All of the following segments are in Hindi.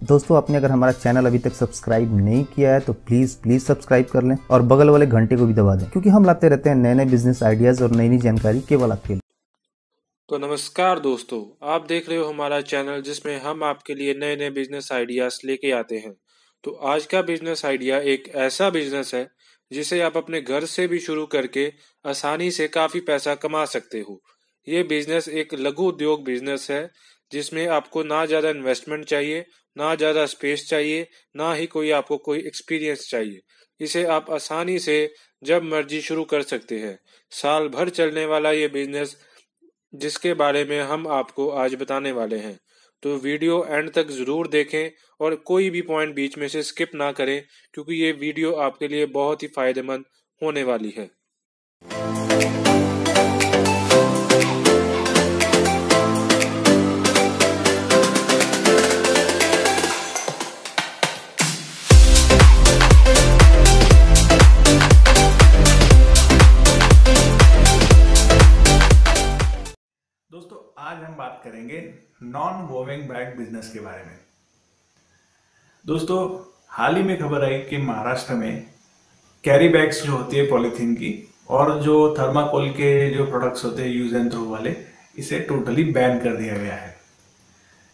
दोस्तों, आपने अगर हमारा चैनल अभी तक सब्सक्राइब नहीं किया है तो प्लीज सब्सक्राइब कर लें और बगल वाले घंटे को भी दबा दें, क्योंकि हम लाते रहते हैं नए नए बिजनेस आइडियाज और नई नई जानकारी केवल आपके लिए। तो नमस्कार दोस्तों, आप देख रहे हो हमारा चैनल जिसमें हम आपके लिए नए नए बिजनेस आइडियाज लेके आते हैं। तो आज का बिजनेस आइडिया एक ऐसा बिजनेस है जिसे आप अपने घर से भी शुरू करके आसानी से काफी पैसा कमा सकते हो। ये बिजनेस एक लघु उद्योग बिजनेस है जिसमें आपको ना ज्यादा इन्वेस्टमेंट चाहिए, ना ज्यादा स्पेस चाहिए, ना ही आपको कोई एक्सपीरियंस चाहिए। इसे आप आसानी से जब मर्जी शुरू कर सकते हैं। साल भर चलने वाला ये बिजनेस जिसके बारे में हम आपको आज बताने वाले हैं। तो वीडियो एंड तक जरूर देखें और कोई भी पॉइंट बीच में से स्किप ना करें, क्योंकि ये वीडियो आपके लिए बहुत ही फायदेमंद होने वाली है। दोस्तों, आज हम बात करेंगे नॉन वोविंग बैग बिजनेस के बारे में। दोस्तों, हाल ही में खबर आई कि महाराष्ट्र में कैरी बैग्स जो होती है पॉलीथीन की और जो थर्माकोल के जो प्रोडक्ट्स होते हैं यूज एंड थ्रो वाले, इसे टोटली बैन कर दिया गया है।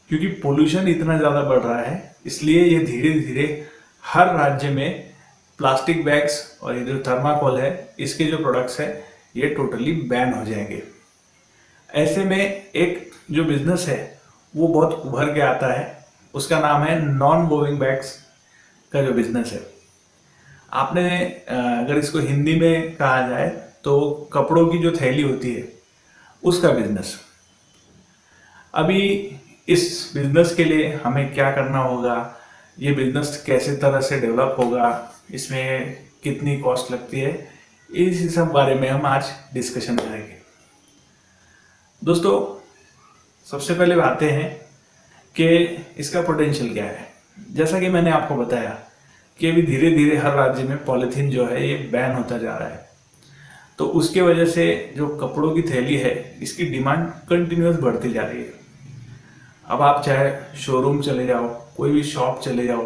क्योंकि पोल्यूशन इतना ज़्यादा बढ़ रहा है, इसलिए ये धीरे धीरे हर राज्य में प्लास्टिक बैग्स और ये जो थर्माकोल है, इसके जो प्रोडक्ट्स है ये टोटली बैन हो जाएंगे। ऐसे में एक जो बिजनेस है वो बहुत उभर के आता है, उसका नाम है नॉन वोविंग बैग्स का जो बिजनेस है। आपने अगर इसको हिंदी में कहा जाए तो कपड़ों की जो थैली होती है उसका बिजनेस। अभी इस बिजनेस के लिए हमें क्या करना होगा, ये बिजनेस कैसे तरह से डेवलप होगा, इसमें कितनी कॉस्ट लगती है, इस सब बारे में हम आज डिस्कशन करेंगे। दोस्तों, सबसे पहले आते हैं कि इसका पोटेंशियल क्या है। जैसा कि मैंने आपको बताया कि अभी धीरे धीरे हर राज्य में पॉलीथीन जो है ये बैन होता जा रहा है, तो उसके वजह से जो कपड़ों की थैली है इसकी डिमांड कंटिन्यूअस बढ़ती जा रही है। अब आप चाहे शोरूम चले जाओ, कोई भी शॉप चले जाओ,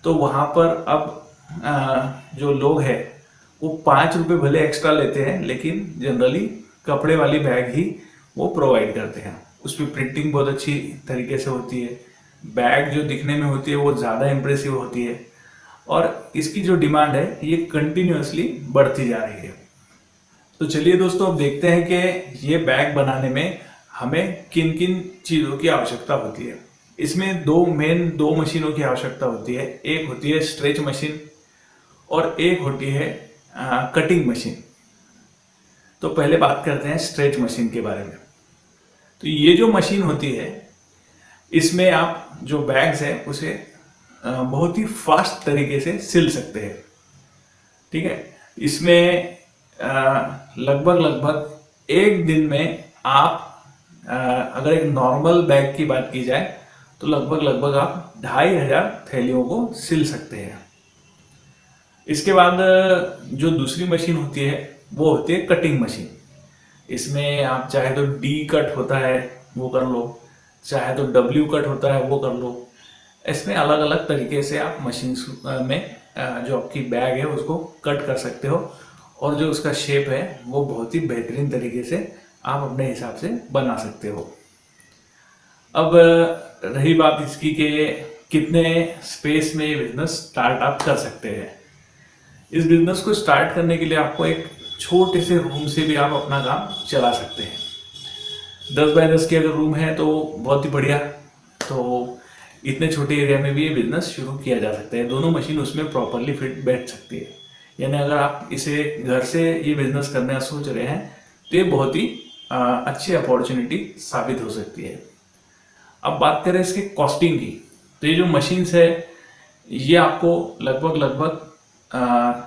तो वहाँ पर अब जो लोग हैं वो 5 रुपये भले एक्स्ट्रा लेते हैं, लेकिन जनरली कपड़े वाली बैग ही वो प्रोवाइड करते हैं। उसमें प्रिंटिंग बहुत अच्छी तरीके से होती है, बैग जो दिखने में होती है वो ज़्यादा इम्प्रेसिव होती है और इसकी जो डिमांड है ये कंटिन्यूअसली बढ़ती जा रही है। तो चलिए दोस्तों, अब देखते हैं कि ये बैग बनाने में हमें किन किन चीज़ों की आवश्यकता होती है। इसमें दो मशीनों की आवश्यकता होती है। एक होती है स्ट्रेच मशीन और एक होती है कटिंग मशीन। तो पहले बात करते हैं स्ट्रेच मशीन के बारे में। तो ये जो मशीन होती है, इसमें आप जो बैग्स है उसे बहुत ही फास्ट तरीके से सिल सकते हैं। ठीक है, इसमें लगभग 1 दिन में आप अगर एक नॉर्मल बैग की बात की जाए तो लगभग आप 2500 थैलियों को सिल सकते हैं। इसके बाद जो दूसरी मशीन होती है वो होती है कटिंग मशीन। इसमें आप चाहे तो डी कट होता है वो कर लो, चाहे तो डब्ल्यू कट होता है वो कर लो। इसमें अलग अलग तरीके से आप मशीन में जो आपकी बैग है उसको कट कर सकते हो और जो उसका शेप है वो बहुत ही बेहतरीन तरीके से आप अपने हिसाब से बना सकते हो। अब रही बात इसकी कि कितने स्पेस में ये बिजनेस स्टार्ट आप कर सकते हैं। इस बिजनेस को स्टार्ट करने के लिए आपको एक छोटे से रूम से भी आप अपना काम चला सकते हैं। 10 बाय 10 के अगर रूम है तो बहुत ही बढ़िया। तो इतने छोटे एरिया में भी ये बिजनेस शुरू किया जा सकता है। दोनों मशीन उसमें प्रॉपरली फिट बैठ सकती है। यानी अगर आप इसे घर से ये बिजनेस करने का सोच रहे हैं तो ये बहुत ही अच्छी अपॉर्चुनिटी साबित हो सकती है। अब बात करें इसके कॉस्टिंग की, तो ये जो मशीन्स है ये आपको लगभग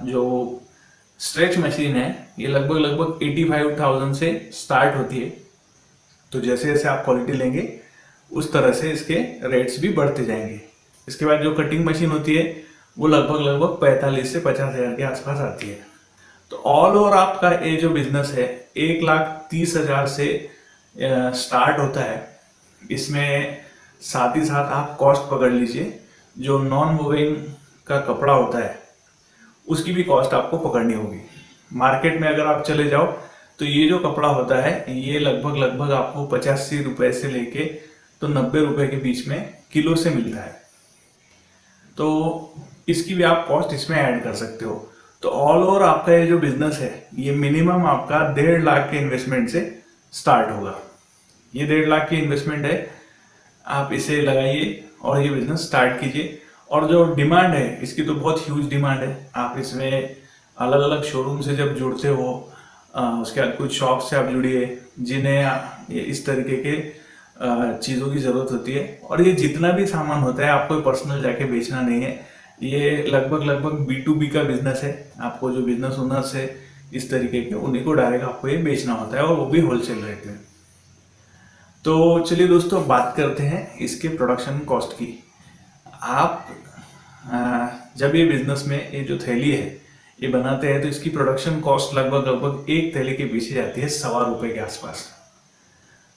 जो स्ट्रेच मशीन है ये लगभग 85,000 से स्टार्ट होती है। तो जैसे जैसे आप क्वालिटी लेंगे उस तरह से इसके रेट्स भी बढ़ते जाएंगे। इसके बाद जो कटिंग मशीन होती है वो लगभग 45 से 50,000 के आसपास आती है। तो ऑल ओवर आपका ये जो बिजनेस है 1,30,000 से स्टार्ट होता है। इसमें साथ ही साथ आप कॉस्ट पकड़ लीजिए, जो नॉन वोविंग का कपड़ा होता है उसकी भी कॉस्ट आपको पकड़नी होगी। मार्केट में अगर आप चले जाओ तो ये जो कपड़ा होता है ये लगभग आपको 85 रुपए से लेके तो 90 रुपए के बीच में किलो से मिलता है। तो इसकी भी आप कॉस्ट इसमें ऐड कर सकते हो। तो ऑल ओवर आपका ये जो बिजनेस है ये मिनिमम आपका 1.5 लाख के इन्वेस्टमेंट से स्टार्ट होगा। ये 1.5 लाख की इन्वेस्टमेंट है, आप इसे लगाइए और ये बिजनेस स्टार्ट कीजिए। और जो डिमांड है इसकी तो बहुत ह्यूज डिमांड है। आप इसमें अलग अलग शोरूम से जब जुड़ते हो, उसके बाद कुछ शॉप से आप जुड़िए जिन्हें इस तरीके के चीज़ों की ज़रूरत होती है। और ये जितना भी सामान होता है आपको पर्सनल जाके बेचना नहीं है, ये लगभग B2B का बिजनेस है। आपको जो बिजनेस ओनर्स है इस तरीके के उन्हीं को डायरेक्ट आपको ये बेचना होता है, और वो भी होलसेल रेट में। तो चलिए दोस्तों बात करते हैं इसके प्रोडक्शन कॉस्ट की। आप जब ये बिजनेस में ये जो थैली है ये बनाते हैं तो इसकी प्रोडक्शन कॉस्ट लगभग एक थैली के पीछे जाती है ₹1.25 के आसपास।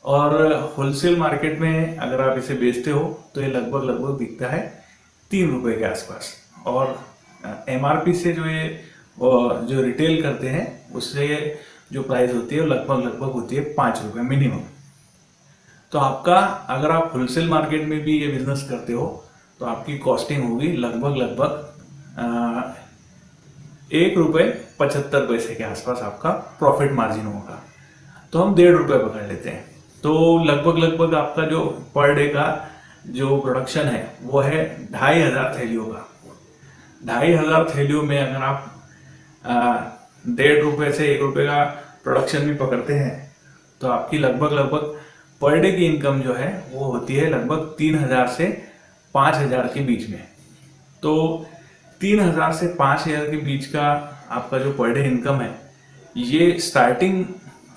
और होलसेल मार्केट में अगर आप इसे बेचते हो तो ये लगभग बिकता है ₹3 के आसपास। और MRP से जो रिटेल करते हैं उससे जो प्राइस होती है वो लगभग होती है ₹5 मिनिमम। तो आपका अगर आप होलसेल मार्केट में भी ये बिजनेस करते हो तो आपकी कॉस्टिंग होगी लगभग ₹1.75 के आसपास आपका प्रॉफिट मार्जिन होगा। तो हम ₹1.5 पकड़ लेते हैं। तो लगभग आपका जो पर डे का जो प्रोडक्शन है वो है 2500 थैलियों का। 2500 थैलियों में अगर आप ₹1.5 से ₹1 का प्रोडक्शन भी पकड़ते हैं तो आपकी लगभग पर डे की इनकम जो है वो होती है लगभग 3000 से 5000 के बीच में। तो 3000 से 5000 के बीच का आपका जो पर डे इनकम है ये स्टार्टिंग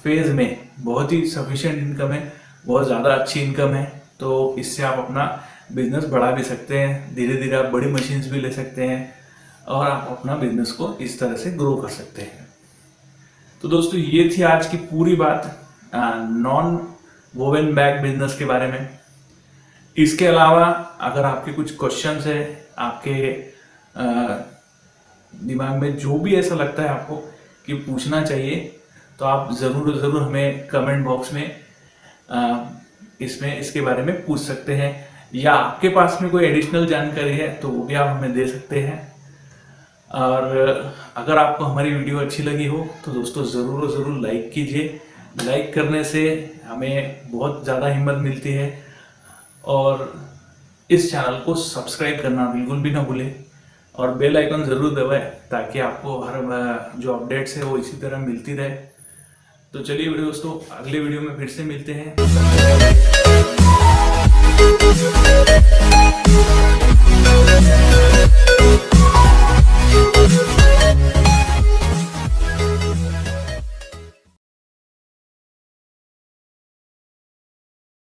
फेज में बहुत ही सफिशिएंट इनकम है, बहुत ज़्यादा अच्छी इनकम है। तो इससे आप अपना बिजनेस बढ़ा भी सकते हैं, धीरे धीरे आप बड़ी मशीन्स भी ले सकते हैं और आप अपना बिजनेस को इस तरह से ग्रो कर सकते हैं। तो दोस्तों ये थी आज की पूरी बात नॉन वोवेन बैग बिजनेस के बारे में। इसके अलावा अगर आपके कुछ क्वेश्चंस है, आपके दिमाग में जो भी ऐसा लगता है आपको कि पूछना चाहिए तो आप ज़रूर हमें कमेंट बॉक्स में इसके बारे में पूछ सकते हैं, या आपके पास में कोई एडिशनल जानकारी है तो वो भी आप हमें दे सकते हैं। और अगर आपको हमारी वीडियो अच्छी लगी हो तो दोस्तों ज़रूर लाइक कीजिए। लाइक करने से हमें बहुत ज़्यादा हिम्मत मिलती है। और इस चैनल को सब्सक्राइब करना बिल्कुल भी ना भूलें और बेल आइकन ज़रूर दबाएं ताकि आपको हर जो अपडेट्स है वो इसी तरह मिलती रहे। तो चलिए दोस्तों अगले वीडियो में फिर से मिलते हैं।